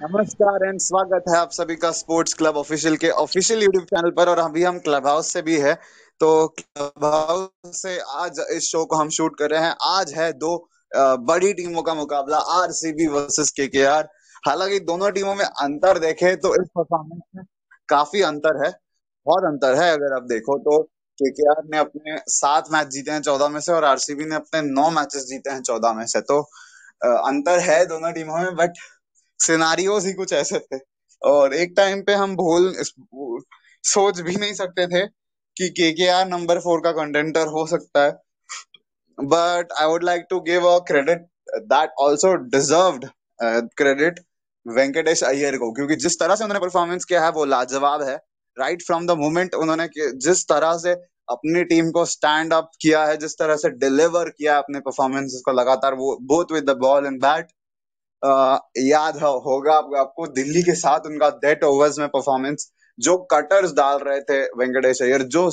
नमस्कार एंड स्वागत है आप सभी का स्पोर्ट्स क्लब ऑफिशियल के ऑफिशियल यूट्यूब चैनल पर। और अभी हम क्लब हाउस से भी है, तो क्लब हाउस से आज इस शो को हम शूट कर रहे हैं। आज है दो बड़ी टीमों का मुकाबला, आरसीबी वर्सेस केकेआर। हालांकि दोनों टीमों में अंतर देखें तो इस परफॉर्मेंस में काफी अंतर है, बहुत अंतर है। अगर आप देखो तो केकेआर ने अपने 7 मैच जीते हैं 14 में से, और आरसीबी ने अपने 9 मैचेस जीते हैं 14 में से। तो अंतर है दोनों टीमों में, बट सिनारियोज ही कुछ ऐसे थे। और एक टाइम पे हम सोच भी नहीं सकते थे कि केकेआर नंबर 4 का कंटेंटर हो सकता है। But I would like to give a credit that also deserved credit Venkatesh Iyer को, क्योंकि जिस तरह से उन्होंने परफॉर्मेंस किया है वो लाजवाब है। राइट फ्रॉम द मोमेंट उन्होंने जिस तरह से अपनी टीम को स्टैंड अप किया है, जिस तरह से डिलीवर किया है अपने परफॉर्मेंसेस को लगातार, वो both with the ball and bat. होगा आपको दिल्ली के साथ उनका डेथ ओवर्स में परफॉर्मेंस, जो कटर्स डाल रहे थे वेंकटेश अय्यर, जो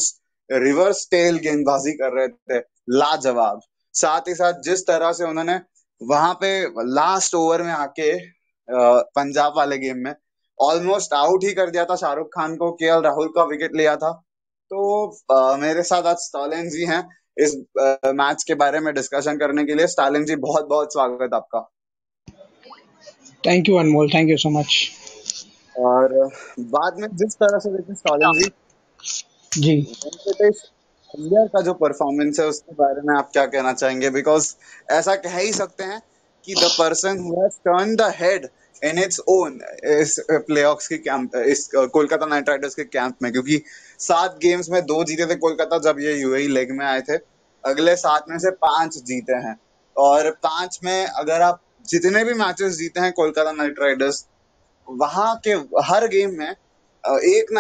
रिवर्स टेल गेंदबाजी कर रहे थे, लाजवाब। साथ ही साथ जिस तरह से उन्होंने वहां पे लास्ट ओवर में आके पंजाब वाले गेम में ऑलमोस्ट आउट ही कर दिया था शाहरुख खान को, केएल राहुल का विकेट लिया था। तो मेरे साथ आज स्टालिन जी हैं इस मैच के बारे में डिस्कशन करने के लिए। स्टालिन जी, बहुत बहुत स्वागत आपका। Thank you Anmol, thank you so much. और बाद में जिस तरह से देखिए स्टालिन जी, जी वेंकटेश अय्यर का जो परफॉर्मेंस है उसके बारे में आप क्या कहना चाहेंगे? बिकॉज ऐसा कह ही सकते हैं कि the person who has turn the head in its own इस प्लेऑफ्स के कैंप, इस कोलकाता नाइट राइडर्स के कैंप में, क्योंकि 7 गेम्स में 2 जीते थे कोलकाता जब ये यूएई लेग में आए थे। अगले 7 में से 5 जीते हैं, और 5 में अगर आप जितने भी मैचेस जीते हैं कोलकाता नाइट राइडर्स, वहां के हर गेम में एक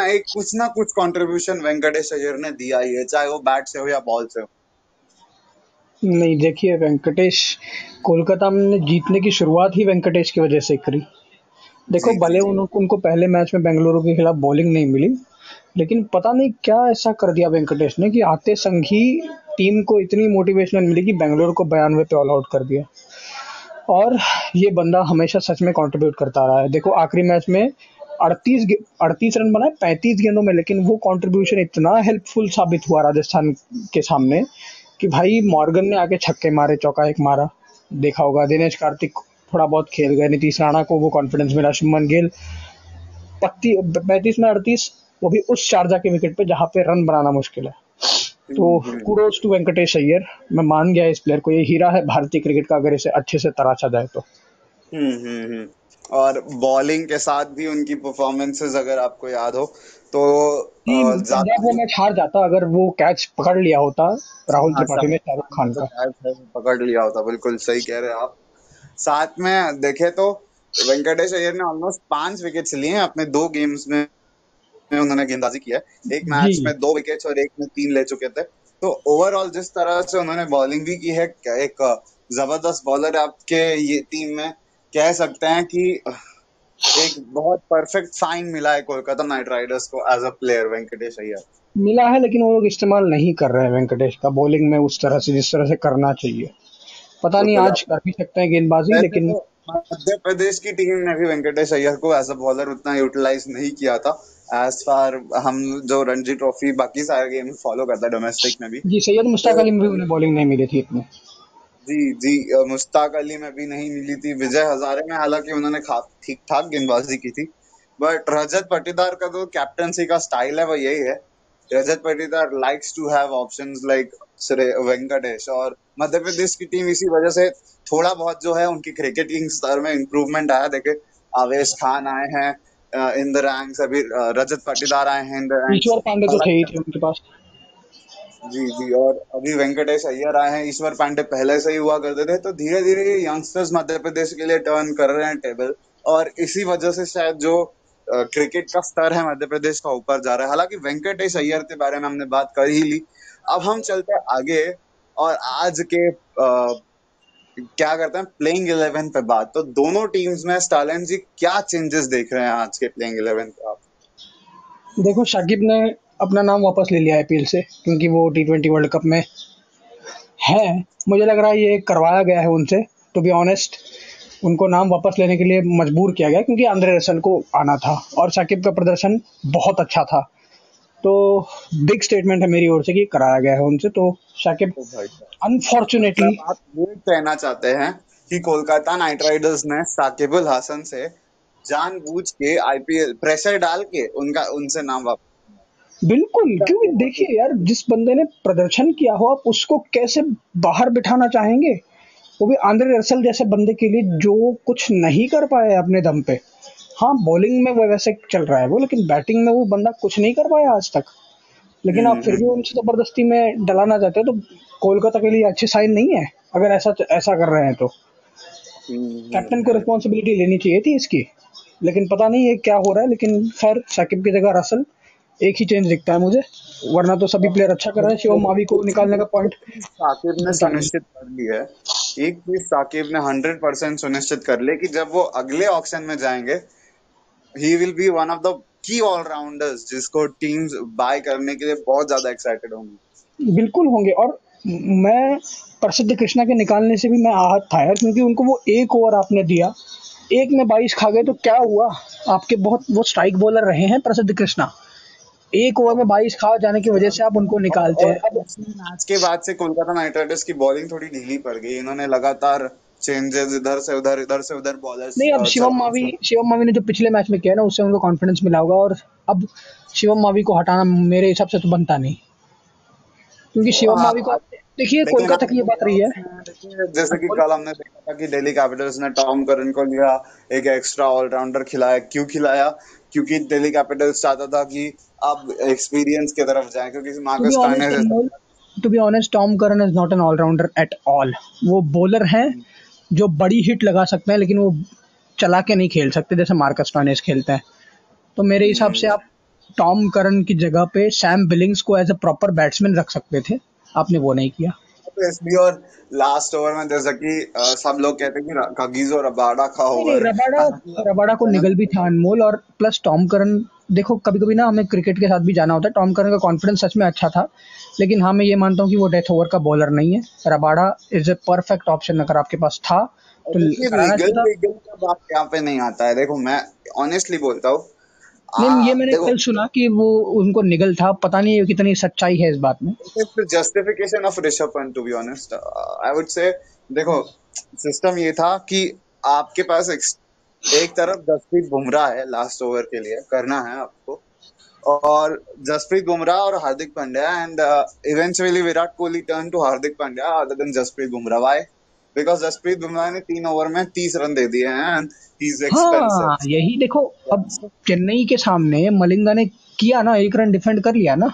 ना कुछ कंट्रीब्यूशन वेंकटेश अय्यर ने दिया ही है, चाहे वो बैट से हो या बॉल से हो। नहीं, देखिए वेंकटेश कोलकाता में जीतने की शुरुआत ही वेंकटेश की वजह से करी। देखो, जी जी भले जी। उनको पहले मैच में बेंगलुरु के खिलाफ बॉलिंग नहीं मिली, लेकिन पता नहीं क्या ऐसा कर दिया वेंकटेश ने कि आते संग ही टीम को इतनी मोटिवेशनल मिली कि बेंगलुरु को 92 पे ऑल आउट कर दिया। और ये बंदा हमेशा सच में कंट्रीब्यूट करता रहा है। देखो, आखिरी मैच में 38 रन बनाए 35 गेंदों में, लेकिन वो कंट्रीब्यूशन इतना हेल्पफुल साबित हुआ राजस्थान के सामने कि भाई मॉर्गन ने आके छक्के मारे, चौका एक मारा, देखा होगा। दिनेश कार्तिक थोड़ा बहुत खेल गए, नीतीश राणा को वो कॉन्फिडेंस मिला, शुभमन गिल 35 में 38, वो भी उस शारजा के विकेट पे जहाँ पे रन बनाना मुश्किल है। तो hmm. Kudos to Venkatesh Iyer. मैं मान गया इस प्लेयर को, ये हीरा है भारतीय क्रिकेट का, अगर इसे अच्छे से तराशा जाए तो। और बॉलिंग के साथ भी उनकी परफॉर्मेंसेस अगर आपको याद हो तो कि ज्यादा पंजाब वो नहीं। मैच हार जाता अगर वो कैच पकड़ लिया होता राहुल हाँ, त्रिपाठी ने शाहरुख शाहरुख खान का खान जो का। कैच है वो पकड़ लिया होता, बिल्कुल सही कह रहे हैं आप। साथ में देखे तो वेंकटेश अय्यर ने ऑलमोस्ट 5 विकेट्स लिए हैं अपने 2 गेम्स में उन्होंने गेंदबाजी किया है। एक जी, मैच में 2 विकेट्स और एक में 3 ले चुके थे। तो ओवरऑल जिस तरह से उन्होंने बॉलिंग भी की है, एक जबरदस्त बॉलर है आपके ये टीम में। कह सकते हैं कि एक बहुत परफेक्ट साइन मिला है कोलकाता नाइट राइडर्स को as a player, Venkatesh Iyer. मिला है, लेकिन वो लोग इस्तेमाल नहीं कर रहे हैं वेंकटेश का बॉलिंग में उस तरह से जिस तरह से करना चाहिए। पता नहीं, बिल्कुल। आज कर भी सकते हैं गेंदबाजी, वैसे लेकिन तो मध्य प्रदेश की टीम ने भी वेंकटेश अय्यर को एज अ बॉलर उतना यूटिलाइज नहीं किया था। एज फार हम जो रणजी ट्रॉफी बाकी सारे गेम फॉलो करता है डोमेस्टिक में भी। जी, सैयद मुश्ताक तो अली में भी उन्हें बॉलिंग नहीं मिली थी इतनी। जी जी, मुश्ताक अली में भी नहीं मिली थी। विजय हजारे में हालांकि उन्होंने ठीक ठाक गेंदबाजी की थी। बट रजत पाटीदार का जो कैप्टनसी का स्टाइल है वो यही है। Rajat Patidar likes to have options like Venkatesh. और मध्य प्रदेश की टीम इसी वजह से थोड़ा बहुत जो है उनकी क्रिकेटिंग स्तर में इम्प्रूवमेंट आया। देखे, आवेश खान आए हैं इन द रैंक्स, अभी रजत पाटीदार आए हैं इन द रैंक्स। ईश्वर पांडे तो थे ही थे उनके पास। जी जी, और अभी वेंकटेश अय्यर आए हैं। ईश्वर पांडे पहले से ही हुआ करते थे। तो धीरे धीरे ये यंगस्टर्स मध्य प्रदेश के लिए टर्न कर रहे हैं टेबल, और इसी वजह से शायद जो क्रिकेट का स्तर है मध्य प्रदेश का ऊपर जा रहा है। हालांकि वेंकटेश अय्यर के बारे में हमने बात कर ही ली। अब हम चलते हैं आगे, और आज के क्या करते हैं प्लेइंग 11 पे बात। तो दोनों टीम्स में स्टालिन जी क्या चेंजेस देख रहे हैं आज के प्लेइंग 11 पे आप? देखो, शाकिब ने अपना नाम वापस ले लिया आईपीएल से, क्योंकि वो टी20 वर्ल्ड कप में है। मुझे लग रहा है ये करवाया गया है उनसे, टू बी ऑनेस्ट। उनको नाम वापस लेने के लिए मजबूर किया गया क्योंकि आंद्रे रसल को आना था और साकिब का प्रदर्शन बहुत अच्छा था। तो बिग स्टेटमेंट है मेरी ओर से कि कराया गया है उनसे। तो साकिब तो भाई साहब, अनफॉर्चुनेटली, मतलब आप ये कहना चाहते हैं कि कोलकाता नाइट राइडर्स ने साकिबुल हसन से जानबूझ के आईपीएल प्रेशर डाल के उनका उनसे नाम वापस बिल्कुल, लिया? क्योंकि देखिए यार, जिस बंदे ने प्रदर्शन किया हो आप उसको कैसे बाहर बिठाना चाहेंगे, वो भी आंद्रे रसल जैसे बंदे के लिए जो कुछ नहीं कर पाया अपने दम पे। हाँ, बॉलिंग में वो वैसे चल रहा है वो, लेकिन बैटिंग में वो बंदा कुछ नहीं कर पाया आज तक। लेकिन आप फिर भी हम्म। उनसे जबरदस्ती में डलाना चाहते हो, तो कोलकाता के लिए अच्छी साइन नहीं है अगर ऐसा ऐसा कर रहे हैं तो। कैप्टन को हम्म। रिस्पॉन्सिबिलिटी लेनी चाहिए थी इसकी, लेकिन पता नहीं ये क्या हो रहा है। लेकिन खैर, साकिब की जगह रसल, एक ही चेंज दिखता है मुझे, वरना तो सभी प्लेयर अच्छा कर रहे हैं। शिवम मावी को निकालने का पॉइंट साकिब ने बनता नहीं। सुनिश्चित कर ली है। एक चीज साकिब ने 100% सुनिश्चित कर ली कि जब वो अगले ऑक्शन में जाएंगे, he will be one of the key allrounders जिसको टीम्स बाय करने के लिए बहुत ज्यादा एक्साइटेड होंगी। बिल्कुल होंगे। और मैं प्रसिद्ध कृष्णा के निकालने से भी मैं आहत था यार, क्योंकि उनको वो एक ओवर आपने दिया, एक में 22 खा गए तो क्या हुआ। आपके बहुत वो स्ट्राइक बॉलर रहे हैं प्रसिद्ध कृष्णा, एक ओवर में 22 खा जाने की वजह से आप उनको निकालते और हैं। अब इसी मैच के बाद से कोलकाता नाइट राइडर्स की बॉलिंग थोड़ी ढीली पड़ गई। इन्होंने लगातार चेंजेस इधर से उधर बॉलर्स नहीं, अब चलाना शुरू। शिवम मावी ने जो पिछले मैच में किया ना, उससे उनको कॉन्फिडेंस मिला होगा। और अब शिवम मावी को हटाना मेरे हिसाब से तो बनता नहीं, क्योंकि शिवम मावी को देखिए, लेकिन कोलकाता आप की ये बात रही है। देखिए, जैसे कि कल हमने देखा था कि दिल्ली कैपिटल्स ने टॉम करन को लिया, एक एक्स्ट्रा ऑलराउंडर खिलाया। क्यों खिलाया? क्योंकि दिल्ली कैपिटल्स चाहता था कि अब एक्सपीरियंस की तरफ जाए, क्योंकि to be Marcus honest Stoinis Anmol, to be honest, Tom Curran is not an allrounder at all. वो बॉलर हैं जो बड़ी हिट लगा सकते हैं, लेकिन वो चला के नहीं खेल सकते जैसे मार्कस स्टोइनिस खेलते हैं। तो मेरे हिसाब से आप टॉम करन की जगह पे सैम बिलिंग्स को एज अ प्रॉपर बैट्समैन रख सकते थे, आपने वो नहीं किया। इसलिए। और लास्ट ओवर में जैसा कि सब लोग कहते हैं कि कगिसो रबाडा का नहीं नहीं, ओवर, रबाडा, हालांकि रबाडा को जनक निगल भी था अनमोल। और प्लस टॉम करन, देखो कभी कभी ना हमें क्रिकेट के साथ भी जाना होता है। टॉम करन का कॉन्फिडेंस सच में अच्छा था, लेकिन हाँ, मैं ये मानता हूँ कि वो डेथ ओवर का बॉलर नहीं है। Rabada is a perfect option अगर आपके पास था तो देखिए, कराना लीगल चाहिए था। लीगल का बात यहाँ पे नहीं आता है। देखो, मैं ऑनेस्टली बोलता हूँ। नहीं, ये मैंने देखो, कल सुना कि वो उनको निगल था, पता नहीं कितनी सच्चाई है इस बात में। Justification of Rishabh Pant, to be honest, I would say. देखो, सिस्टम ये था कि आपके पास एक तरफ जसप्रीत बुमराह है, लास्ट ओवर के लिए करना है आपको, और जसप्रीत बुमराह और Hardik Pandya, and eventually Virat Kohli turn to Hardik Pandya other than Jasprit Bumrah. Why? Because Jasprit Bumrah ने 3 ओवर में 30 रन दे दिए हैं, एंड ही इज एक्सपेंसिव। हाँ, यही देखो, अब चेन्नई के सामने मलिंगा ने किया ना, 1 रन डिफेंड कर लिया ना।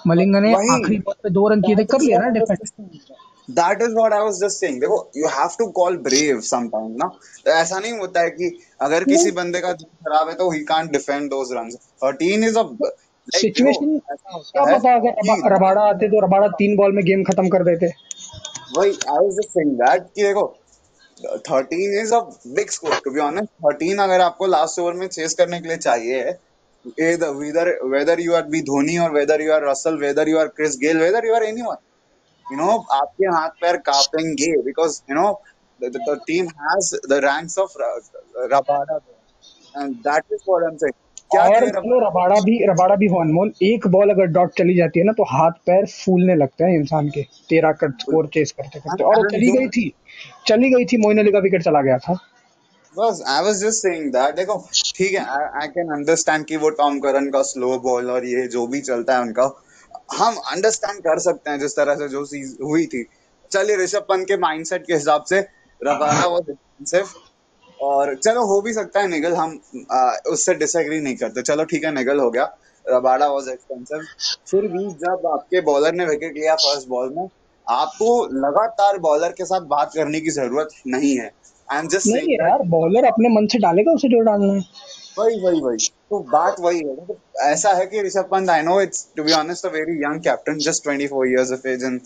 मलिंगा ने वही, आखिरी बॉल पे 2 रन किए थे, दैट कर इज लिया व्हाट ना I was defend. Just saying. That is what I was just saying. देखो, you have to call brave sometime ना। तो ऐसा नहीं होता है कि अगर किसी नहीं, बंदे का दिन खराब है तो he can't defend those runs. 13 is a, like, देखो, सिचुएशन ऐसा क्या होता है पता, अगर कि रबाड़ा आते तो रबाड़ा 3 बॉल में गेम खत्म कर देते। वही I was just saying that कि देखो, 13 is a big score, to be honest. 13 अगर आपको लास्ट ओवर में चेस करने के लिए चाहिए, whether whether you are be Dhoni, और whether you are Russell, whether you are Chris Gayle, whether you are anyone, आपके हाथ पैर कांपेंगे, because the team has the ranks of Rabada, and that is what I'm saying. क्या और किए चलो, Rabada भी हो अनमोल, एक बॉल अगर डॉट चली जाती है ना तो हाथ पैर फूलने लगते हैं इंसान के, 13 का स्कोर चेस करते करते। और वो and चली जो गई थी, चली गई थी, मोइन अली का विकेट चला गया था। बस आई वाज जस्ट सेइंग दैट। देखो, ठीक है, आई कैन अंडरस्टैंड कि वो टॉम करन का स्लो बॉल और ये जो भी चलता है उनका, हम अंडरस्टैंड कर सकते हैं जिस तरह से जो चीज हुई थी। चलिए, ऋषभ पंत के माइंडसेट के हिसाब से रबाडा वाज एक्सपेंसिव, और चलो हो भी सकता है निगल, हम उससे डिसएग्री नहीं करते। चलो ठीक है, निगल हो गया, रबाडा वाज एक्सपेंसिव। फिर भी जब आपके बॉलर ने विकेट लिया फर्स्ट बॉल में, आपको लगातार बॉलर के साथ बात करने की जरूरत नहीं है। आई एम जस्ट नहीं सेइंग दैट। यार, बॉलर अपने मन से डालेगा उसे जो डालना है। वही तो बात वही है। तो ऐसा है कि Rishabh Pant, I know it's, to be honest, a very young captain, just 24 years of age, and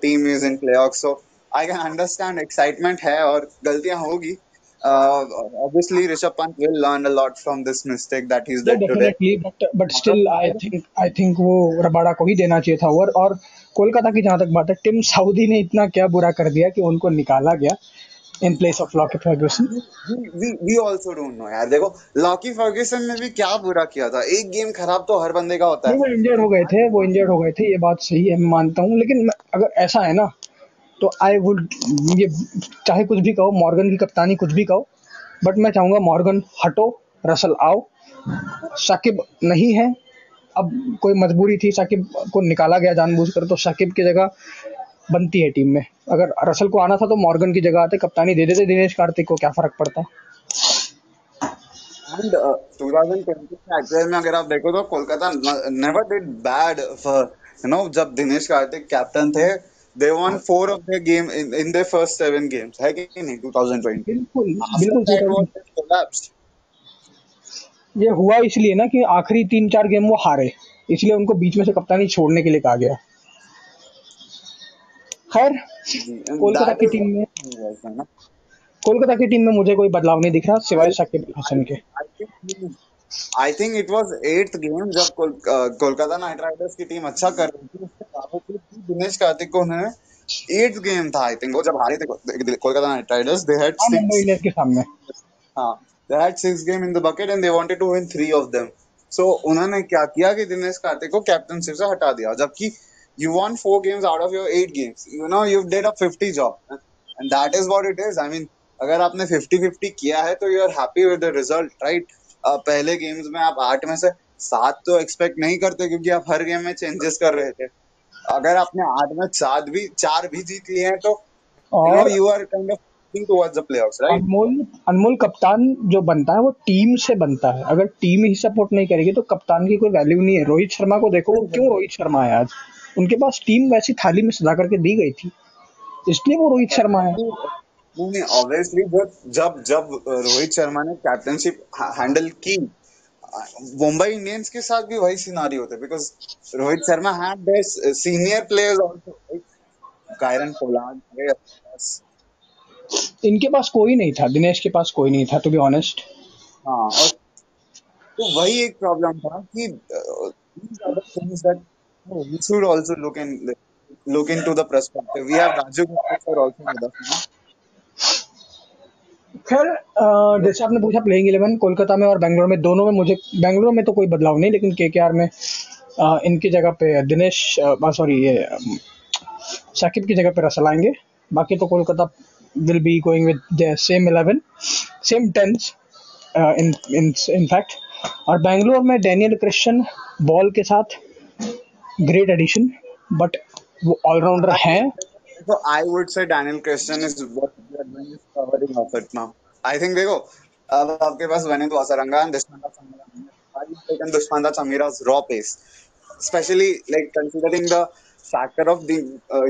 team is in playoff, so I can understand, excitement है और गलतियां होगी। Obviously Rishabh Pant will learn a lot from this mistake that he's ये did today. Definitely, but still I think वो Rabada को ही देना चाहिए था ओवर। और कोलकाता की जहां तक बात है, टिम साउदी ने इतना क्या बुरा कर दिया कि उनको निकाला गया। in place of Lockie Ferguson. We also don't know यार। देखो लॉकी फर्ग्यूसन ने भी क्या बुरा किया था, एक गेम खराब तो हर बंदे का होता नहीं, है। वो इंजर्ड हो गए थे, ये बात सही है, मैं मानता हूँ, लेकिन अगर ऐसा है ना, तो आई वुड, ये चाहे कुछ भी कहो, मॉर्गन की कप्तानी कुछ भी कहो, बट मैं चाहूंगा मॉर्गन हटो, रसल आओ। साकिब नहीं है, अब कोई मजबूरी थी, साकिब को निकाला गया जानबूझकर, तो साकिब की जगह बनती है टीम में। अगर रसल को आना था तो मॉर्गन की जगह आते, कप्तानी दे देते दिनेश कार्तिक को, क्या फर्क पड़ता। एंड 2020 के आईपीएल में अगर आप देखो तो Kolkata never did bad for जब दिनेश कार्तिक कैप्टन थे, they won 4 of their game in their first 7 games, है कि नहीं 2020। बिल्कुल आफ्टर बिल्कुल सही दैट कहा। Was collapsed. ये हुआ इसलिए ना कि आखिरी 3-4 गेम वो हारे, इसलिए उनको बीच में से कप्तानी छोड़ने के लिए कहा गया। खैर, कोलकाता दैट की इज टीम में ना। कोलकाता की टीम में मुझे कोई बदलाव नहीं दिख रहा सिवाय आई साकिब आई हसन के। I think it was 8th game जब कोलकाता नाइट राइडर्स की टीम अच्छा कर रही थी, उसके बावजूद भी दिनेश कार्तिक को उन्होंने 8th गेम था आई थिंक, वो जब हारे थे Kolkata Knight Riders, they had हाँ, मुंबई 6। इंडियंस के सामने। हाँ, they had 6 game in the bucket and they wanted to win 3 of them. So उन्होंने क्या किया कि दिनेश कार्तिक को कैप्टनशिप से हटा दिया, जबकि you won 4 games out of your 8 games, you did a 50 job and that is what it is. I mean अगर आपने 50-50 किया है तो you are happy with the result, right. पहले गेम्स में आप 8 में से 7 तो एक्सपेक्ट नहीं करते, क्योंकि आप हर गेम में चेंजेस कर रहे थे। अगर आपने 8 में 4 भी जीत लिए हैं तो और you are kind of towards the playoffs, right. अनमोल अनमोल कप्तान जो बनता है वो टीम से बनता है, अगर टीम ही सपोर्ट नहीं करेगी तो कप्तान की कोई वैल्यू नहीं है। रोहित शर्मा को देखो, वो क्यों रोहित शर्मा है आज, उनके पास टीम वैसी थाली में सजा करके दी गई थी, इसलिए वो रोहित शर्मा है। नहीं नहीं, ऑब्वियसली जब जब जब रोहित शर्मा ने कैप्टनशिप हैंडल की, मुंबई इंडियंस के साथ भी वही सिनारियो होते, because Rohit Sharma had this senior players also, Kieron Pollard वगैरह, बस। इनके पास कोई नहीं था, दिनेश के पास कोई नहीं था, टू बी ऑनेस्ट। हाँ, और तो वही एक प्रॉब्लम था कि these are the things that we should also look into the perspective. We have Raju Gupta sir also with us now. खैर, जैसे आपने पूछा प्लेइंग 11 कोलकाता में और बेंगलोर में, दोनों में मुझे, बेंगलोर में तो कोई बदलाव नहीं, लेकिन केकेआर में इनकी जगह पे दिनेश, सॉरी, ये साकिब की जगह पे रसल आएंगे। बाकी तो Kolkata will be going with same 11, same 10 in in in fact. और बेंगलोर में डैनियल क्रिश्चियन बॉल के साथ ग्रेट एडिशन, बट वो ऑलराउंडर हैं। So I would say Daniel Christian is what we are doing is covering of it now. I think देखो, अब आपके पास Vanetu Asaranga and Dishmanta Samira. Why you taken Dishmanta Samira's raw pace, especially like considering the factor of the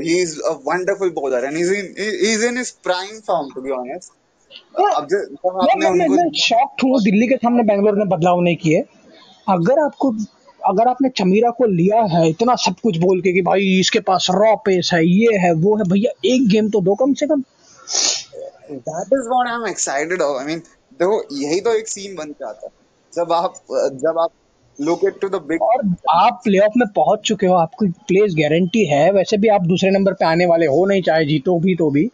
he's a wonderful bowler and he's in his prime form, to be honest. अब जब मैं आपने मैं मैं, उनको मैं shocked हूँ दिल्ली के सामने बेंगलोर ने बदलाव नहीं किए। अगर आपको अगर आपने चमीरा को लिया है इतना सब कुछ बोल के कि भाई इसके पास रॉ पेस है, ये है वो है, भैया एक गेम तो दो कम से कम। that is what I'm excited of. I mean देखो यही तो एक सीन बन के आता है जब आप look into the big और आप प्लेऑफ में पहुंच चुके हो, आपकी प्लेस गारंटी है, वैसे भी आप दूसरे नंबर पे आने वाले हो नहीं, चाहे जीतो भी तो भी।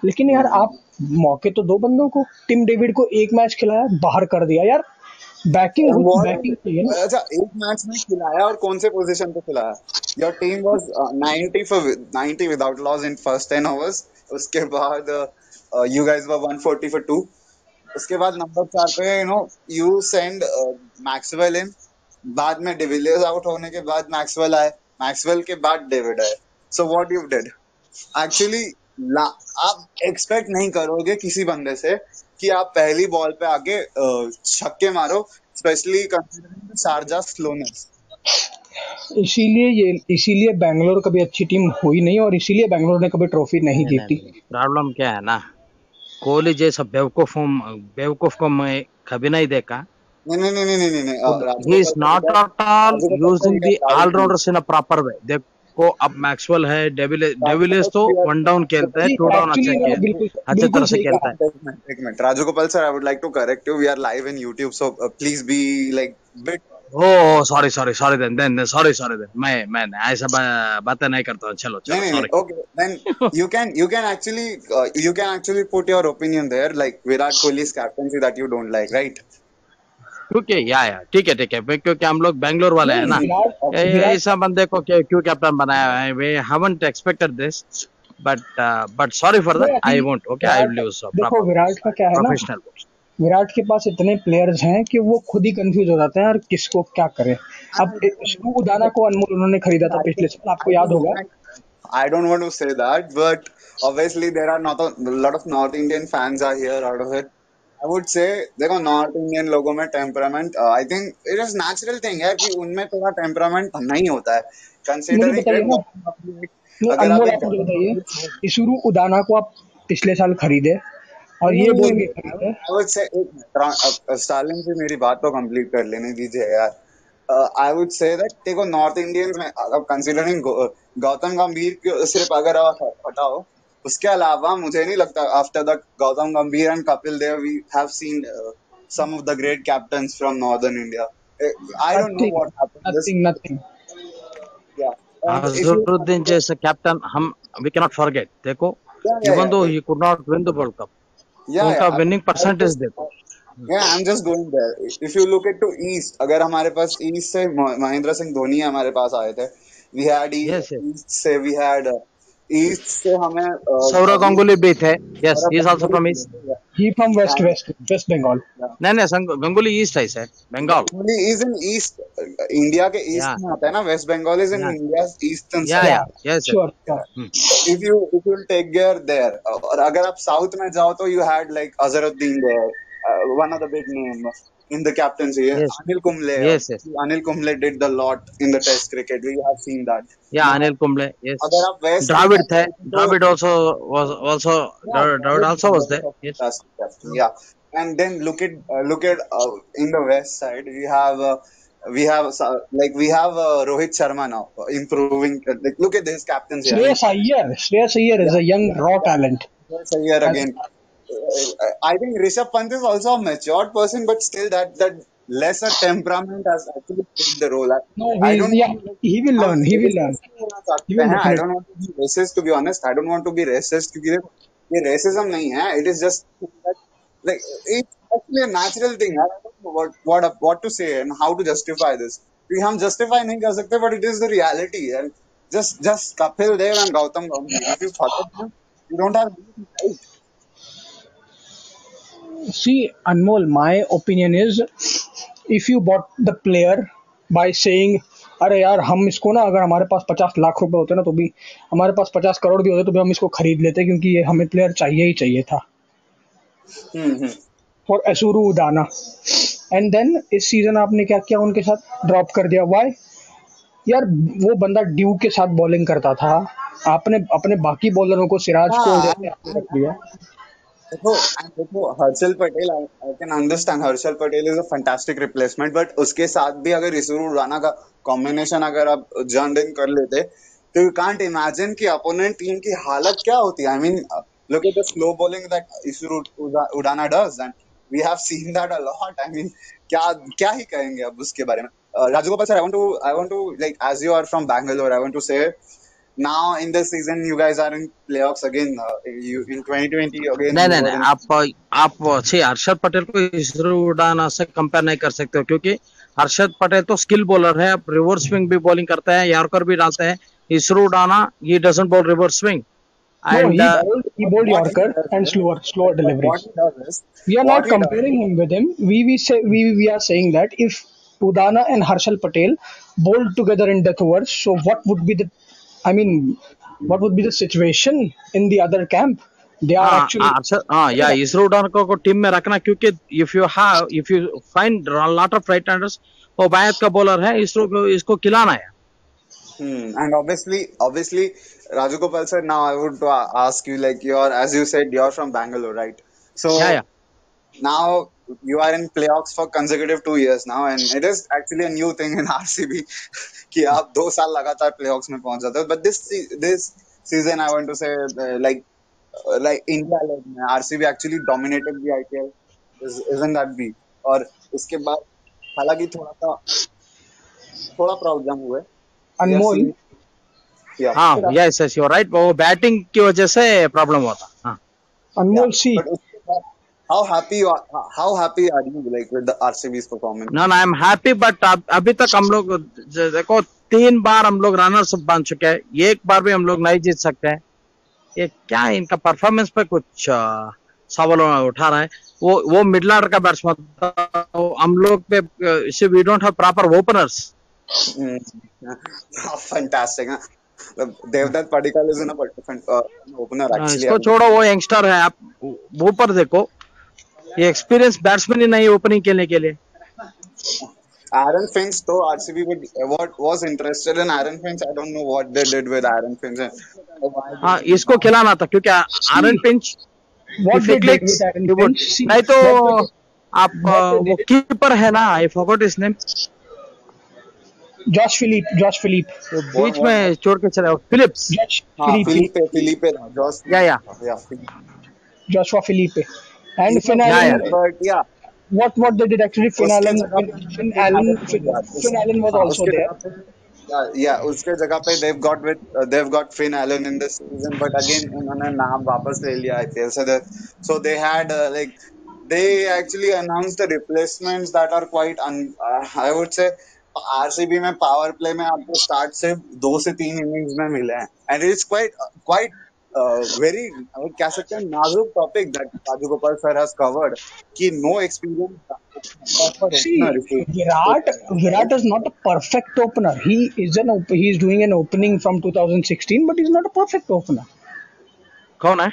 लेकिन यार आप मौके तो दो बंदों को, टिम डेविड को एक मैच खिलाया, बाहर कर दिया यार। बैकिंग चाहिए ना। अच्छा, एक मैच में खिलाया और कौन से पोजीशन पे खिलाया? Your team was 90 without loss in first 10 overs. उसके बाद यू गाइस वर 140 फॉर 2। उसके बाद नंबर 4 पे यू सेंड मैक्सवेल इन। बाद में डिविलियर्स आउट होने के बाद मैक्सवेल आए, मैक्सवेल के बाद डेविड आए। So what you did actually, आप एक्सपेक्ट नहीं करोगे किसी बंदे से कि आप पहली बॉल पे आके छक्के मारो, specially considering the Sharjah slowness. इसीलिए बैंगलोर कभी अच्छी टीम हुई नहीं, और इसीलिए बैंगलोर ने कभी ट्रॉफी नहीं नहीं जीती। नहीं, प्रॉब्लम क्या है ना, कोहली जैसा बेवकूफ को मैं कभी नहीं देखा। नहीं नहीं नहीं नहीं नहीं नहीं, He is not at all using the Rajagopal all-rounders in a proper way. देखो अब मैक्सवेल है, डेविलियर्स तो वन डाउन खेलता है, जी, टू डाउन अच्छा एक्चुअली बिल्कुल अच्छे बिल्कुल तरह से सही खेलता कहा। है। एक minute Rajgopal sir, I would like to correct you, we are live in YouTube, so please be like bit oh sorry then sorry then मैं ऐसा बातें नहीं करता हूँ, चलो नहीं चलो नहीं नहीं, sorry. okay, then you can actually put your opinion there, like Virat Kohli's captaincy that you don't like, right? क्योंकि या ठीक है क्योंकि हम लोग बैंगलोर वाले हैं नहीं, ना, विराट विराट ऐसा बंदे को क्यों कैप्टन बनाया है, वे haven't expected this, but sorry for नहीं, that, अभी I won't, okay, I will Virat, use देखो proper विराट का क्या है ना, professional words। विराट के पास इतने प्लेयर्स हैं कि वो खुद ही कंफ्यूज हो जाते हैं यार किसको क्या करे। अब शिव उदाना को अनमोल उन्होंने खरीदा था पिछले साल, आपको I याद don't होगा। want I don't want to say that, but obviously there are not a lot of North Indian fans are here out of it. I would say देखो नॉर्थ इंडियन लोगों में temperament I think it is natural thing है कि उनमें थोड़ा temperament नहीं होता है मुझे कंसीडरिंग बताइए ना, नहीं अगर आप अनमोल, एक आप मुझे गौतम बताइए, गंभीर छोड़ इसुरु उदाना को आप पिछले साल खरीदे और ये बोल के खरीदे। आई वुड से एक मिनट स्टालिन से मेरी बात तो कंप्लीट कर लेने दीजिए यार। आई वुड से दैट देखो नॉर्थ इंडियंस में अगर कंसीडरिंग गौतम गंभीर को सिर्फ अगर आप हटाओ उसके अलावा मुझे नहीं लगता after the Gautam Gambhir and Kapil Dev we have seen some of the great captains from northern India. I don't know nothing, what happened this. Nothing. Yeah, and if you Azharuddin जैसे कैप्टन हम we cannot forget, देखो even though yeah he could not win the World Cup, yeah उनका winning I percentage just देखो। Yeah, I'm just going there. If you look at to East, अगर हमारे पास East से महेंद्र सिंह धोनी हमारे पास आए थे, we had yes yes, East से हमें सौरव we गांगुली भी थे, yes Sourav he is also Ganguly from मिले ईस्ट। थे yeah. He from west And west West Bengal. yeah, नहीं गांगुली ईस्ट है sir, Bengal. Ganguly is in East, India के ईस्ट या में आता है ना, वेस्ट बंगाल इज इन या इंडिया ईस्टर्न या side. Yes sure sure. If you take care there, और अगर आप साउथ में जाओ तो you had like Azharuddin there, one of the big name in the captaincy. Yes Anil Kumble, yes yes, obviously Anil Kumble did the lot in the Test cricket. We have seen that. या Now, Anil Kumble, yes. अगर आप west में द्राविड थे, जाओ तो Dravid also was also, yeah, Dravid Dravid also was was there, also a yes। fantastic captain. Yeah, and then look at in the west side we have Rohit Sharma now improving. Like look at his captaincy. I mean, Shreyas Iyer is yeah, a young raw talent. yes, a year again. I think Rishabh Pant is also a matured person, but still that lesser temperament has actually played the role. No I he, don't या want to like he will हम learn, he will learn, racist नहीं होना ही चाहते will हैं। I definitely. don't want to be racist to be honest. I don't want to be racist क्योंकि देखो ये racism नहीं है. It is just that like it's actually a natural thing. I don't know what to say and how to justify this. क्योंकि हम justify नहीं कर सकते, but it is the reality. And just Kapil Dev and Gautam Gambhir. If you forget them, you don't have anything, right? See, Anmol, my opinion is if you bought the player by saying अरे यार हम इसको ना, अगर हमारे पास 50 लाख रुपए होते ना तो भी, हमारे पास 50 करोड़ भी होते तो भी हम इसको खरीद लेते क्योंकि ये हमें प्लेयर चाहिए ही चाहिए था Hmm. For Isuru Udana. And then इस सीजन आपने क्या किया, उनके साथ ड्रॉप कर दिया। वाई यार, वो बंदा ड्यू के साथ बॉलिंग करता था, आपने अपने बाकी बॉलरों को, सिराज को Yeah, जैसे आपने रख लिया। देखो हर्षल पटेल आई can understand Harshal Patel is a fantastic replacement but उसके साथ भी अगर ईसुरु राणा का कॉम्बिनेशन अगर आप जॉइन इन कर लेते तो यू कांट इमेजिन कि अपोनेंट टीम की हालत क्या होती है। I mean look at the slow bowling that Isuru Udana does and we have seen that a lot. I mean क्या क्या ही कहेंगे अब उसके बारे में। Rajgopal sir, I want to like as you are from Bangalore, I want to say now in this season you guys are in playoffs again, you in 2020 again नहीं you नहीं were नहीं, in आप अच्छे हर्षद पटेल को इसरो उडाना से कंपेयर नहीं कर सकते हो, क्योंकि हर्षद पटेल तो स्किल बॉलर है, रिवर्स स्विंग भी बॉलिंग करता है, यॉर्कर भी डालते हैं। इसरो उडाना ये doesn't ball reverse swing No, and he bowled what he Yorker does and is slower but what deliveries. he does is We are what not he does comparing is him with him. We are saying that if Udana and Harshal Patel bowled together in death overs, so what would be the, I mean, what would be the situation in the other camp? They are हाँ actually या इसरो उडाना को team में रखना, क्योंकि if you find lot of right handers, वो बायत का bowler है, इसरो को इसको खिलाना है। and obviously Raju Gopal sir, now I would ask you like you're as you said you're from Bangalore, right? So या now you are in playoffs for consecutive 2 years now and it is actually a new thing in RCB कि आप 2 साल लगातार playoffs में पहुंच जाते हो। But this season I want to say like India led में RCB actually dominated the IPL, isn't that be? और उसके बाद हालांकि थोड़ा सा थोड़ा प्रॉब्लम हुआ है। अनमोल, या हाँ यस यस यू राइट, वो बैटिंग की वजह से प्रॉब्लम हुआ था। हाँ अनमोल सी, बट उसके बाद how happy are you like with the RCB's performance? ना आई एम हैप्पी, बट अभी तक हम लोग देखो 3 बार हम लोग रनर्स बन चुके हैं, एक बार भी हम लोग नहीं जीत सकते हैं। ये क्या इनका परफॉर्मेंस पे कुछ सवाल उठा रहा है। वो मिडिल ऑर्डर का बैट्समैन, हम लोग पे we don't have proper openers. Fantastic. Devdutt Padikkal is an opener actually. इसको छोड़ो, वो यंगस्टर है, आप वो पर देखो, ये एक्सपीरियंस बैट्समैन ही नहीं ओपनिंग खेलने के लिए। Aaron Finch, though RCB what was interested in Aaron Finch. I don't know what they did with Aaron Finch. हाँ इसको खिलाना था, क्योंकि आरन pinch what they did with Aaron Finch, see, नहीं तो what आप वो कीपर है ना, I forgot his name, Josh Philippe, वो बीच में छोड़ के चला, फिलिप्स। Josh हाँ Philippe, Felipe या Joshua Philippe, and He Finn was Allen. good, but yeah, What they did actually, Finn उसके Allen, जगह पे Finn Allen was हाँ, also उसके there. जगह पे उसके जगह पे they've got Finn Allen in this season, but again उन्होंने नाम वापस ले लिया IPL से। So they had like they actually announced the replacements that are quite I would say RCB में पावर प्ले में आपको स्टार्ट से 2 से 3 इनिंग्स में मिले हैं, एंड इट्स क्वाइट वेरी कह सकते हैं नाजुक topic that Raju Gopal sir has covered कि no experience proper See, opener Virat is not a perfect opener. He is doing an opening from 2016, but he's not a perfect opener. कौन है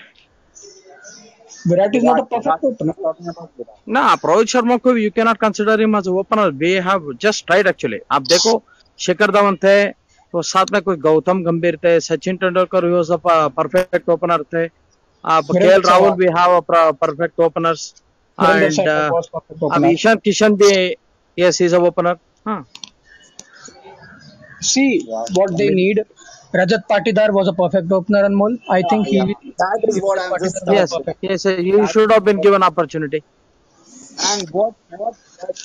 Virat is not a perfect opener. ना, रोहित शर्मा को you can not consider him as opener, we have just tried actually. आप देखो शिखर धवन थे, तो साथ में कोई गौतम गंभीर थे, Sachin Tendulkar was a perfect opener थे, आप केएल राहुल भी have perfect openers, Virender and Sehwag was perfect अब opener. ईशान किशन भी यस इज अ ओपनर। हाँ See what they need. Rajat Patidar was a perfect opener, Anmol. I think That is what I'm just Patidar was yes perfect. yes, you should have been given opportunity. and what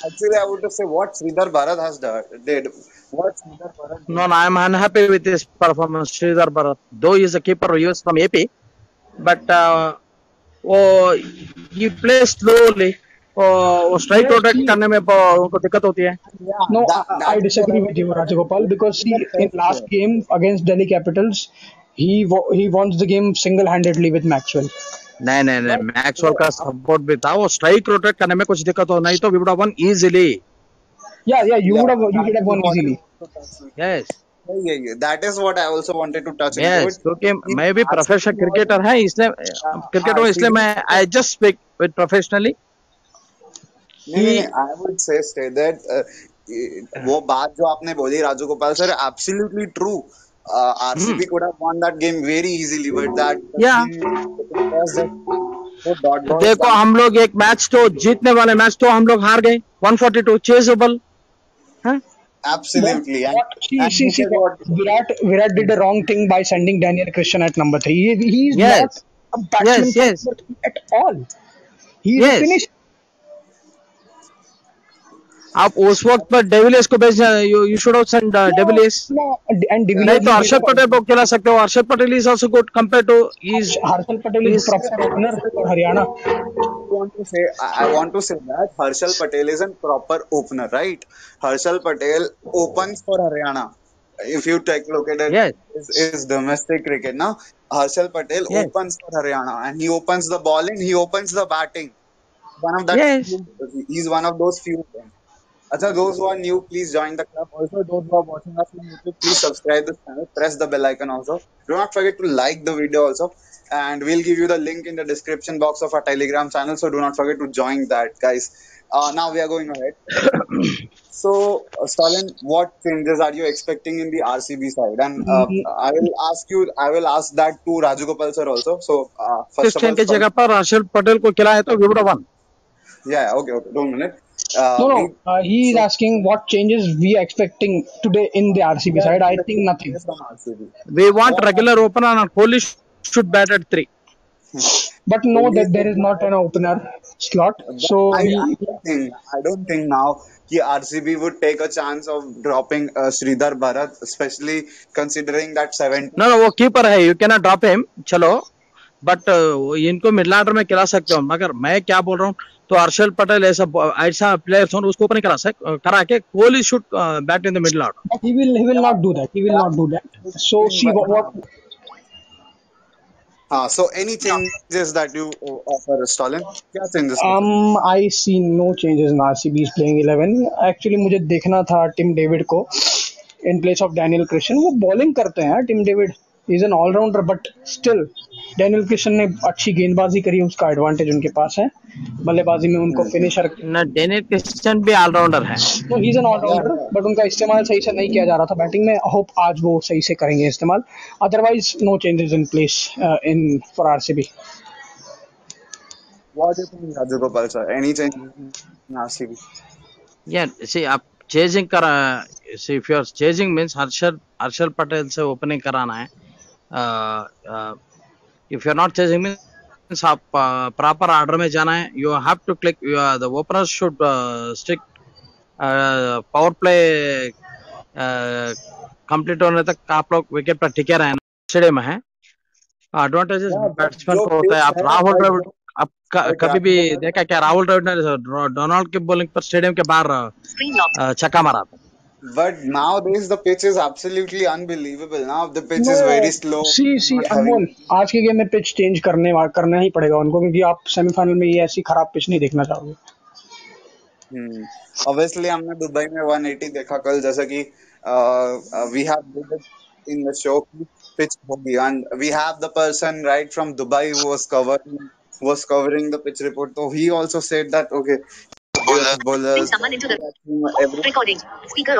actually I would just say what Sridhar Bharat has did what Sridhar Bharat did. No, no, I'm unhappy with his performance, Sridhar Bharat. Though he is a keeper, he was from AP, but he plays slowly. वो strike rotate करने में उनको दिक्कत होती है। No, I disagree with you, Rajagopal, because see, in last game against Delhi Capitals, he won the game single-handedly with Maxwell. नहीं, Maxwell का support भी था, वो स्ट्राइक रोटेट करने में कुछ दिक्कत हो, नहीं तो we would have won easily. Yeah, you would have won easily. Yes That is what I also wanted to touch into yes, it. क्योंकि मैं भी प्रोफेशनल क्रिकेटर है, इसलिए क्रिकेट में, इसलिए मैं I just speak with professionally. नहीं I would say that वो बात जो आपने बोली Raju Gopal sir, absolutely true. RCB could have won that game very easily, but that देखो हम लोग एक मैच तो जीतने वाले मैच तो हम लोग हार गए 142 chasable. Absolutely. See, Virat did a wrong thing by sending Daniel Christian at number 3. He is not a batsman at all. He is a finisher. आप उस वक्त पर डेविलियर्स को भेज, you should have send de Villiers. नहीं तो हर्षद पटेल को खिला सकते हो, Harshad Patel is also good compare to Harshal Patel is proper opener for Haryana. I want to say that Harshal Patel is a proper opener, right? Harshal Patel opens for Haryana. If you take a look at it, is domestic cricket now. Harshal Patel opens for Haryana, and he opens the bowling, he opens the batting. He's one of those few. Achha, those who are new, please join the club. Also, those who are watching us on YouTube, please subscribe the channel, press the bell icon also. Do not forget to like the video also. And we'll give you the link in the description box of our Telegram channel. So do not forget to join that, guys. Now we are going ahead. So, Stalin, what changes are you expecting in the RCB side? And I will ask that to Rajagopal sir also. So, first of all, के जगह पर हर्षल पटेल को खिलाया तो we would have won. Yeah, okay. 1 minute. He is asking what changes we are expecting today in the RCB side. I think nothing. We want regular opener and Kohli should bat at 3. But no, that there is not an opener. slot. So I don't think now कि RCB would take a chance of dropping Sridhar Bharat, especially considering that 70. No no वो keeper है, you can not drop him, चलो, but इनको middle order में खिला सकते हो, मगर मैं क्या बोल रहा हूँ, तो हर्षल पटेल ऐसा प्लेयर्स हो उसको ऊपर नहीं करा के Kohli should bat in the middle order. he will not do that. He will not do that. So see what So any changes that you offer, Stalin? क्या changes? I see no changes in RCB's playing 11. Actually मुझे देखना था Tim David को in place of Daniel Christian. वो bowling करते हैं Tim David, is an allrounder, but still Daniel Christian ने अच्छी गेंदबाजी करी, उसका एडवांटेज उनके पास है. बल्लेबाजी में उनको फिनिशर ना डैनियल क्रिश्चियन भी ऑलराउंडर है. तो he is an allrounder, but उनका इस्तेमाल सही से नहीं किया जा रहा था बैटिंग में. होप आज वो सही से करेंगे इस्तेमाल. Otherwise no changes in place in for RCB. What do you think, Raju Gopal sir? Any changes in RCB? Yeah, see, आप चेजिंग करा, see if you are chasing means Harshal Patel से ओपनिंग कराना है. If you are not chasing means आप proper order में जाना है. You have to click, the openers should stick power play complete होने तक आप लोग विकेट पर टिके रहना. स्टेडियम है, एडवांटेजेस बैट्समैन को होता है. आप राहुल द्रविड़, आप कभी भी देखा क्या राहुल द्रविड़ ने डोनाल्ड की बॉलिंग पर स्टेडियम के बाहर छक्का मारा था. But nowadays the pitch is absolutely unbelievable. Now the pitch is very slow. See, अनमोल, आज के गेम में पिच चेंज करना ही पड़ेगा उनको, क्योंकि आप सेमीफाइनल में ये ऐसी खराब पिच नहीं देखना चाहोगे. Obviously हमने दुबई में 180 देखा कल, जैसा कि we have in the show pitch होगी, and we have the person right from Dubai who was covering the pitch report. So he also said that okay, bowlers someone into the recording speaker.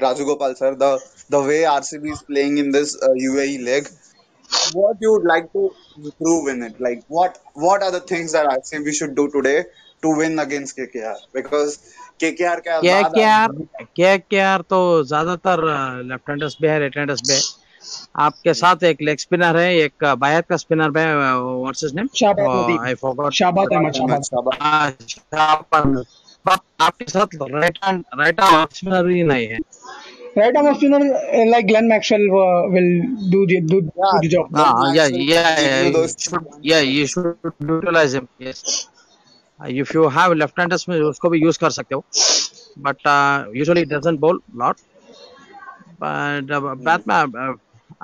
Raju Gopal sir, the way RCB is playing in this UAE leg, what you would like to improve in it? Like what are the things that RCB should do today to win against KKR? Because KKR KKR तो ज्यादातर left handers भी है, right handers भी है. आपके साथ एक leg spinner है, एक बायत का स्पिनर है, what's his name, I forgot, Shahbaz Ahmed. But आपके साथ राइट आर्म स्पिनर ही नहीं है. Right arm spinner like Glenn Maxwell will do the job. You should utilize him. Yes. If you have left-handers में उसको भी यूज कर सकते हो, but usually doesn't bowl lot. But बाद में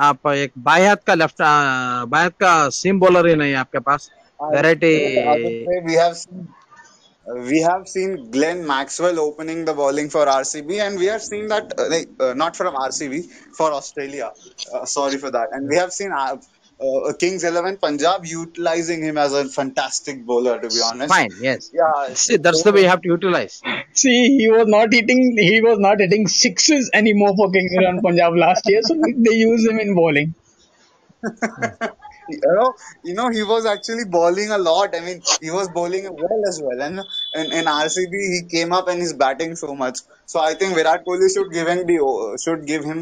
आप एक बायत का सीम बॉलर ही नहीं है आपके पास. Variety. We have seen Glenn Maxwell opening the bowling for RCB, and we have seen that not from RCB, for Australia. Sorry for that. And we have seen Kings 11 Punjab utilizing him as a fantastic bowler, to be honest. Fine, yes. Yeah. See, that's the way you have to utilize. See, he was not hitting sixes anymore for Kings 11 Punjab last year, so they use him in bowling. You know, he was actually bowling a lot. I mean, he was bowling well as well. And in RCB, he came up and he's batting so much. So I think Virat Kohli should give him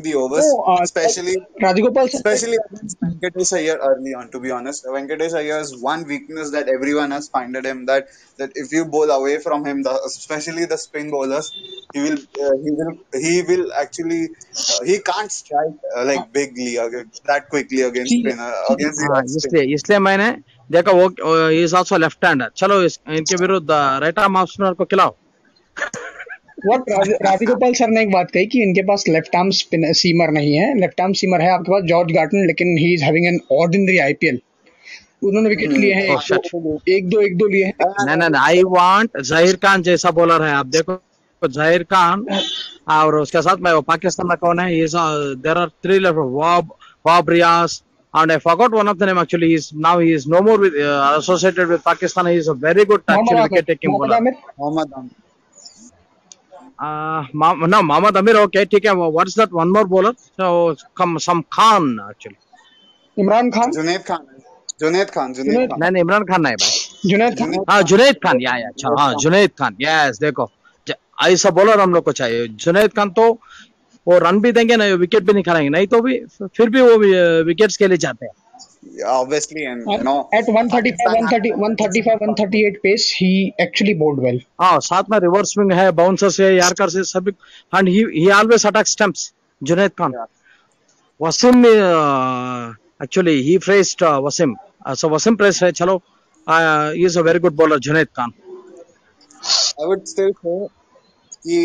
the overs, especially against Venkatesh Iyer early on. To be honest, Venkatesh Iyer's one weakness that everyone has pointed him, that if you bowl away from him, especially the spin bowlers, he will actually he can't strike like bigly that quickly against spinner against the इसलिए मैंने देखा वो is also left hander. चलो इनके विरुद्ध right arm off spinner को खिलाओ. What Rajagopal sir ने एक बात कही कि इनके पास लेफ्ट आर्म सीमर नहीं है. लेफ्ट आर्म सीमर है आपके पास जॉर्ज गार्टन, लेकिन he is having an ordinary IPL. उन्होंने विकेट लिए हैं, एक दो लिए हैं. नहीं, आई वांट जहीर खान जैसा बॉलर है. आप देखो जहीर खान, और उसके साथ में पाकिस्तान में कौन है, there are 3 left, Bob Riaz, and I forgot one of the name actually. He is no more with associated with Pakistan. He is a very good actually wicket taking bowler. No, Mohammad Amir. Okay, ठीक है. What's that one more bowler? So some Khan actually. Imran Khan. Junaid Khan. नहीं, इमरान खान नहीं भाई. Junaid Khan. हाँ, Junaid Khan. अच्छा, हाँ, Junaid Khan. Yes, देखो ऐसा बॉलर हम लोग को चाहिए. जुनैद खान तो वो रन भी देंगे ना, विकेट भी नहीं खाएंगे, नहीं तो भी फिर भी वो विकेट्स के लिए जाते हैं. obviously, and And at 135, Pakistan has 130, an 135, unprecedented 138 pace, he actually bowled well. हाँ, साथ में रिवर्स स्विंग है, बाउंसर से, यार्कर से, सभी. And he always attack stumps. Junaid Khan. yeah. Wasim, actually, he praised Wasim. So Wasim praised, chalo, he is a very good bowler, Junaid Khan. I would still say कि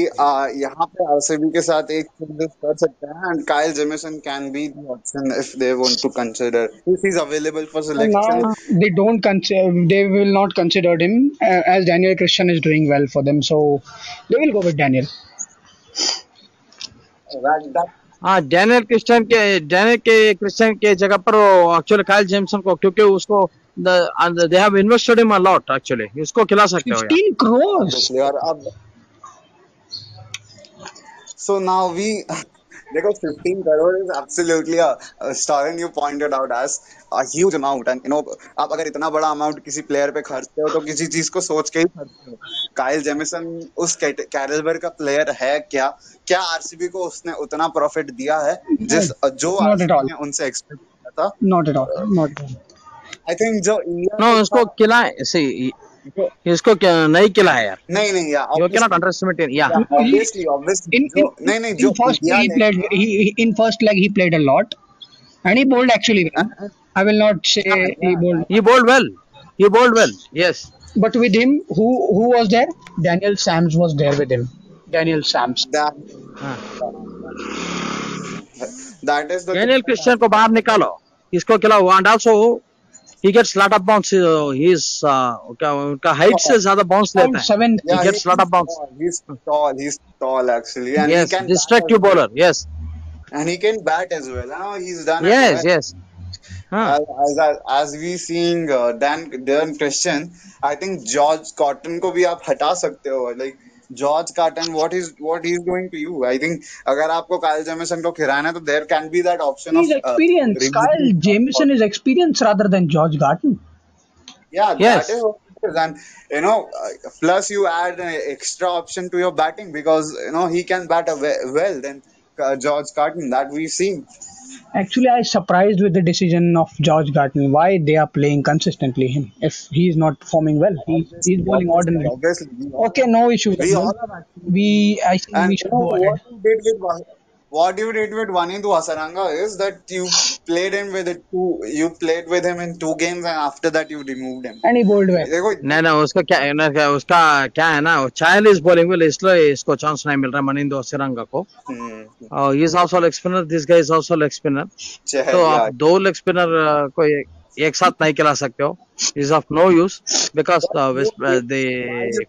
यहाँ पे RCB के साथ एक चीज कर सकते हैं and Kyle Jamieson can be the option if they want to consider if he is available for And selection. now they don't consider, they will not consider him as Daniel Christian is doing well for them. So they will go with Daniel. That हाँ, Daniel Christian के जगह पर actually Kyle Jamieson को, क्योंकि उसको they have invested him a lot actually, इसको खिला सकते हो यार. 15 crores. obviously और अब so now we देखो 15 crore is absolutely a Storin you pointed out as a huge amount and you know आप अगर इतना बड़ा अमाउंट किसी प्लेयर पे खर्चते हो तो किसी चीज को सोच के ही खर्चते हो. काइल जेमिसन उस कैलिबर का प्लेयर है क्या? क्या आरसीबी को उसने उतना प्रॉफिट दिया है No, जिस जो not at आरसीबी all. ने उनसे एक्सपेक्ट किया था? Not at all. Not at all. I think जो इंडिया नो, में इसको था खिला, इसको नहीं खिला है यार. नहीं नहीं या You cannot underestimate it. Yeah. Obviously In जो in नहीं नहीं in जो first leg India he played. लेगा In first leg he played a lot, and he bowled actually well. I will not say he bowled, He bowled well. He bowled well. Yes. but with him, who was there? Daniel Sams was there with him. Daniel Sams. that हाँ. that is the thing Daniel Christian को बाहर निकालो, इसको खिलाओ. And also he gets lot of bounce. उनका height से ज्यादा bounce Around लेता है. 7. He yeah gets lot of bounce. he's tall actually and he Yes, can bat distractive as well bowler. Yes, and he can bat as well. He's done it yes, well. yes. हाँ. as we seeing Dan Christian. I think George Cotton को भी आप हटा सकते हो. Like George Cotton, what he's doing to you? I think अगर आपको Kyle Jameson को खिलाना है तो there can be that option He's of experienced. Kyle removing George Jameson Cotton. is experienced rather than George Garton. Yeah, that Yes. is what it is. And you know, plus you add an extra option to your batting because you know he can bat well than George Carton that we've seen. Actually, I surprised with the decision of George Garton. Why they are playing consistently him if he is not performing well? He's bowling ordinary. Obviously, Okay, no issue. we all have actually. I think And we you should know go ahead. what you did with Vanindu Hasaranga is that you played him with you played with him in 2 games and after that you removed him. And he bowled well. देखो नहीं नहीं, उसका क्या है ना, child is bowling well, इसलिए इसको chance नहीं मिल रहा मनिंदो हसीरंगा को. ही is also leg spinner, this guy is also leg spinner. तो yeah, आप दो लेग स्पिनर को एक साथ नहीं खिला सकते हो. Is of no use because the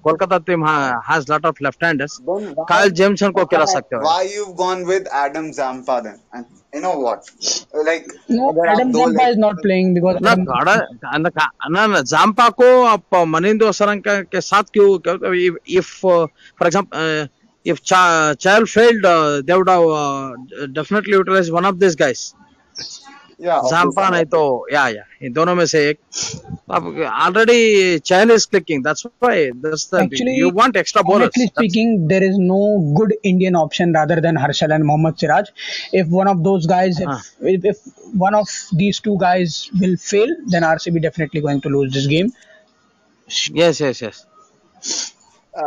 Kolkata team has lot of left handers. then Kyle Jamieson को खिला सकते हो. why you've gone with Adam Zampa then? And you know what? Like No, अगर आप Adam दो Zampa is leg not playing because ना ना Zampa को आप मनिंदो हसीरंगा के साथ क्यों? If for example if Chahal failed, they would have definitely utilized one of these guys. yeah Zampa नहीं तो या इन दोनों में से एक. अब already Chahal is clicking. That's why actually, you want extra bowlers. honestly speaking, there is no good Indian option rather than Harshal and Mohammad Siraj. If one of those guys, if one of these two guys will fail, then RCB definitely going to lose this game. Yes.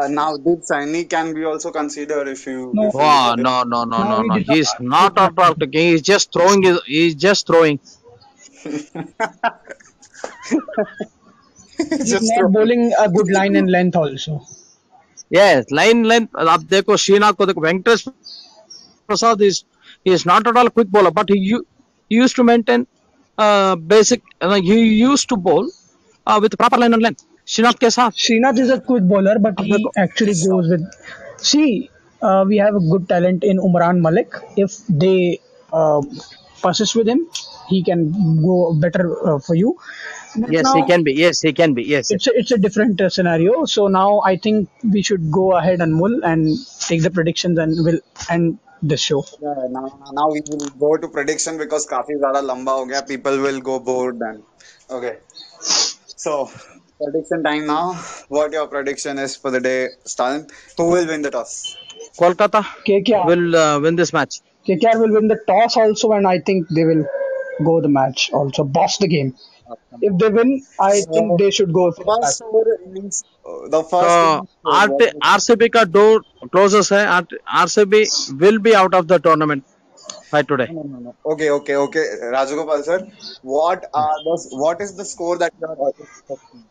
now Deep Saini can be also considered if you No. if you Wow, look at no. Now we did He's not at all clicking. He's just throwing. He's just throwing. He's just not bowling a good line and length also. Yes, line length. आप देखो श्रीनाथ को देखो, वेंकटेश प्रसाद is not at all a quick bowler, but he used to maintain basic. He used to bowl with proper line and length. Srinath के साथ. Srinath is a quick bowler, but he actually goes with. See, we have a good talent in Umran Malik. If they persist with him, he can go better for you. But Yes, now, he can be. Yes, he can be. Yes. it's a different scenario. So now I think we should go ahead and mull and take the predictions and we'll end this show. now we will go to prediction because काफी ज़्यादा लंबा हो गया. People will go bored then. Okay. So prediction time now. What your prediction is for the day, Stalin? Who will win the toss? Kolkata KKR will win this match. will win the toss also, and I think they will go the match, also boss the game. If they win, I think they should go for the First match. over means the तो first innings. RCB का door closes है. RCB will be out of the tournament by today. No. Okay. Rajagopal sir, what is the score that you are expecting?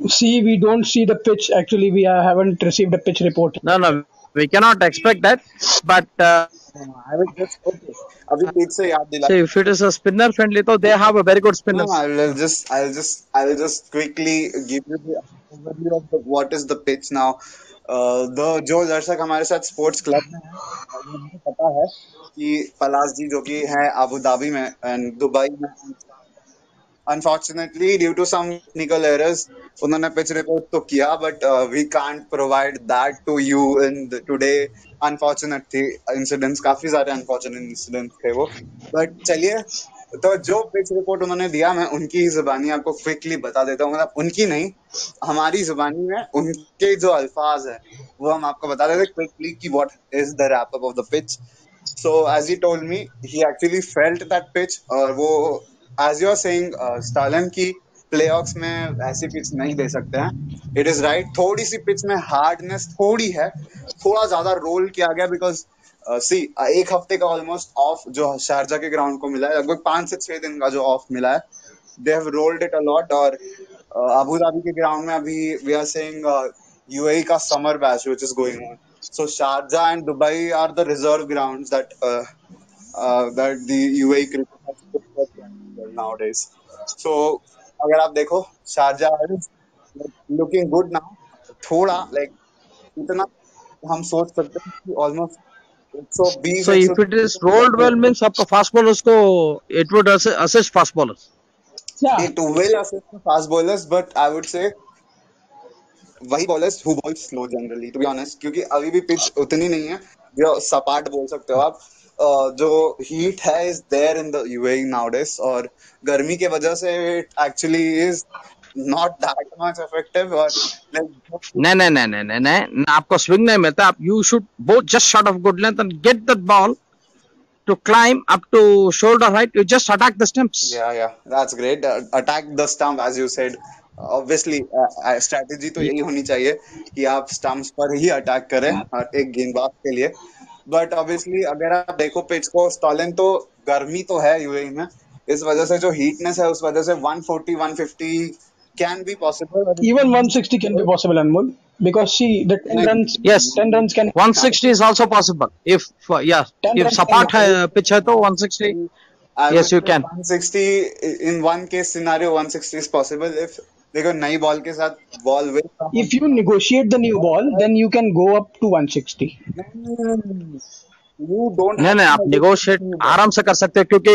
See, we don't see the pitch. Actually, we haven't received a pitch report. No, we cannot expect that. But I will just okay. अभी pitch से याद दिला. see, if it is a spinner friendly, so they have a very good No, spinners. I'll just quickly give you the overview of what is the pitch now. The जो दर्शक हमारे साथ sports club में हैं, उनको पता है कि पलाश जी जो कि है अबू धाबी में एंड दुबई में. Unfortunately, due to some technical errors, उन्होंने पिच रिपोर्ट तो किया, but we can't provide that to you in the today. Unfortunate थी incidents, काफी सारे unfortunate incidents थे वो. But चलिए, तो जो पिच रिपोर्ट उन्होंने दिया, मैं उनकी ही जुबानी आपको क्विकली बता देता हूँ. मतलब उनकी नहीं, हमारी जुबानी में उनके जो अल्फाज है वो हम आपको बता देते क्विकली कि what is the wrap up of the pitch. So as he told me, he actually felt that pitch. और वो as you are saying, Stalin की प्लेऑफ्स में ऐसी पिच नहीं दे सकते हैं. इट इज राइट, थोड़ी सी पिच में हार्डनेस थोड़ी है, थोड़ा ज्यादा रोल किया गया बिकॉज सी एक हफ्ते का ऑलमोस्ट ऑफ जो शारजा के ग्राउंड को मिला है, लगभग 5 से 6 दिन का जो ऑफ मिला है, they have rolled it a lot. और अबू धाबी के ग्राउंड में अभी वी आर सेइंग यूएई का summer batch which is going on. So Sharjah and Dubai are the reserve grounds that that the UAE cricket has put for nowadays. So अगर आप देखो Sharjah is looking good now. थोड़ा like इतना हम सोच सकते हैं कि almost 120 So if it is rolled well means आपका fast bowlers को it would assist fast bowlers. Yeah, it will assist the fast bowlers, but I would say वही bowlers who bowl slow generally, to be honest, क्योंकि अभी भी pitch उतनी नहीं है जो सपाट बोल सकते हो आप. जो हीट है is there in the UAE nowadays, और गर्मी के वजह से it actually is not that much effective. और नहीं, आपको स्विंग नहीं मिलता. आप you should both just shot of good length and get that ball to climb up to shoulder height. You just attack the stumps. Yeah, that's great. Attack the stump as you said. Obviously strategy तो यही होनी चाहिए कि आप stumps पर ही attack करें हर एक गेंदबाज के लिए. बट ऑब्वियसली अगर आप देखो पिच को, स्टॉलिन तो गर्मी तो है यूएई में, इस वजह से जो हीटनेस है उस वजह से 140 150 can be possible. even 160 can be possible, Anmol, because see the 10 runs. Yes, 10 runs can 160 is also possible. If 10 if runs सपाट can है पिच है तो 160. I Yes, would you say can. 160 in one case scenario 160 is possible if देखो नई ball के साथ ball will if you negotiate the new ball, then you can go up to 160. you don't नहीं, आप negotiate आराम से कर सकते हो, क्योंकि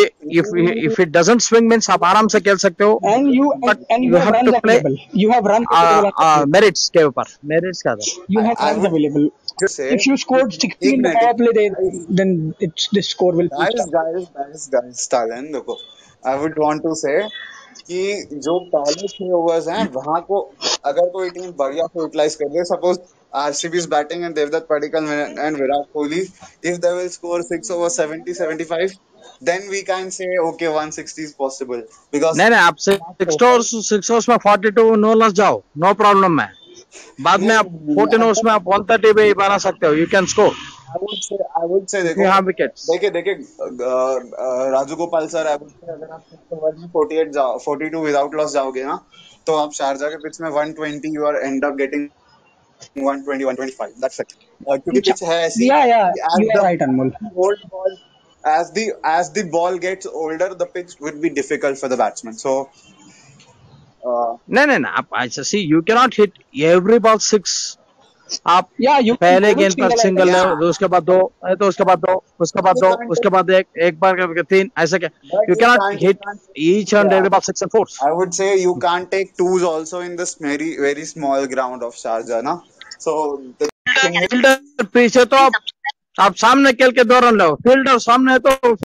if it doesn't swing means आप आराम से खेल सकते हो. And you But and you have runs to play available. You have runs available. merits के ऊपर. Merits का था. You have I runs would available. just say If you scored 60 in the एक power play, minute. then it's this score will boost up. guys Stalin, देखो I would want to say कि जो पहले 6 overs हैं वहां को अगर कोई टीम बढ़िया से यूटिलाइज कर ले, suppose RCB is batting and Devdutt Padikkal and Virat Kohli, if they will score 6 over 70 75, then we can say okay 160 is possible. Because नहीं, आप 6 overs में 42 नो लॉस जाओ, नो प्रॉब्लम है. बाद में आप 14 overs में आप 130 भी बना सकते हो. You can score. I would say देखो, You have wickets. देखिए Raju Gopal sir, I would say अगर आप 6 ओवर में 48 जाओ 42 विदाउट लॉस जाओगे ना, तो आप शारजा के पिच में 120 you are end up getting 120 125. That's it. क्योंकि पिच है ऐसी. Yeah, as you the are right, Anmol. old ball, as the ball gets older, the pitch would be difficult for the batsman. So नहीं, आप ऐसा see you cannot hit every ball 6. आप Yeah, you can पहले go with गेंद पर single single and है, तो उसके बाद 2, तो उसके बाद 2, उसके बाद 2, उसके बाद एक बार करके 3, ऐसे क्या. You cannot hit each and every ball 6 and 4. I would say you can't take twos also in this very small ground of Sharjah, na. So the fielder पीछे तो आप सामने खेल के 2 रन लो. फील्डर सामने तो